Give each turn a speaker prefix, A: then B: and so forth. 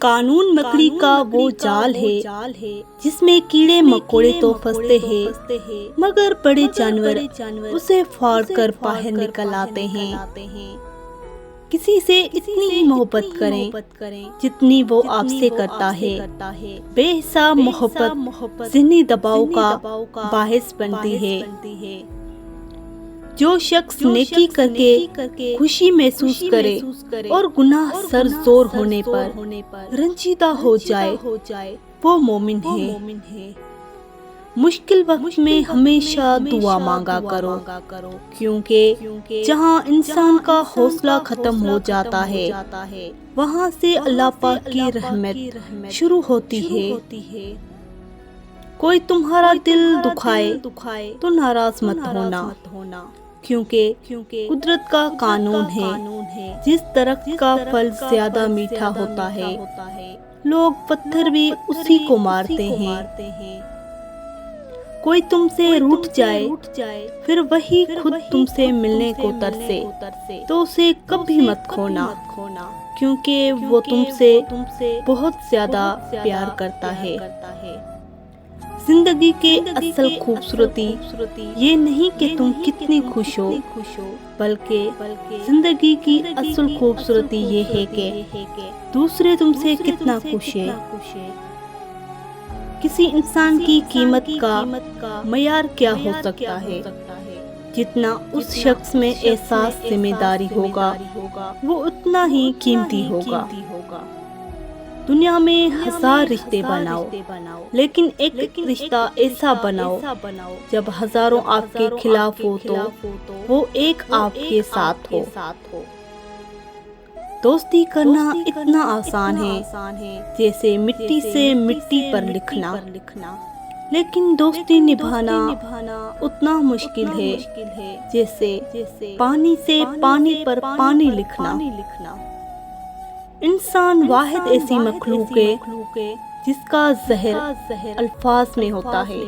A: कानून मकड़ी का वो जाल है जिसमें कीड़े मकोड़े तो फंसते हैं, मगर बड़े जानवर उसे फाड़ कर बाहर निकल आते हैं। किसी से इतनी ही मोहब्बत करें जितनी वो आपसे करता है। बेहिसाब मोहब्बत ज़हनी दबाव का बाहिस बनती है। जो शख्स नेकी करके खुशी महसूस करे और गुनाह सर जोर होने पर रंजीदा हो जाए, वो मोमिन है। मुश्किल वक्त में हमेशा दुआ मांगा करो, क्योंकि जहाँ इंसान का हौसला खत्म हो जाता है, वहाँ से अल्लाह पाक की रहमत शुरू होती है। कोई तुम्हारा दिल दुखाए तो नाराज मत होना, क्योंकि कुदरत का कानून है। जिस दरख्त का फल ज्यादा मीठा होता है, लोग पत्थर भी उसी को मारते हैं। कोई तुमसे रूठ जाए, फिर वही खुद तुमसे मिलने को तरसे, तो उसे कभी मत खोना, क्योंकि वो तुमसे बहुत ज्यादा प्यार करता है। जिंदगी के असल खूबसूरती ये नहीं कि तुम कितनी खुश हो, बल्कि जिंदगी की असल खूबसूरती ये है कि दूसरे तुमसे कितना खुश है। किसी इंसान की कीमत का मयार क्या हो सकता है? जितना उस शख्स में एहसास जिम्मेदारी होगा, वो उतना ही कीमती होगा। दुनिया में 1000 रिश्ते बनाओ, लेकिन एक रिश्ता ऐसा बनाओ जब हजारों आपके खिलाफ हो तो वो एक आपके साथ हो। दोस्ती करना इतना आसान है जैसे मिट्टी से मिट्टी पर लिखना, लेकिन दोस्ती निभाना उतना मुश्किल है जैसे पानी से पानी पर पानी लिखना। इंसान वाहिद ऐसी मखलूक है जिसका जहर अल्फाज में होता है।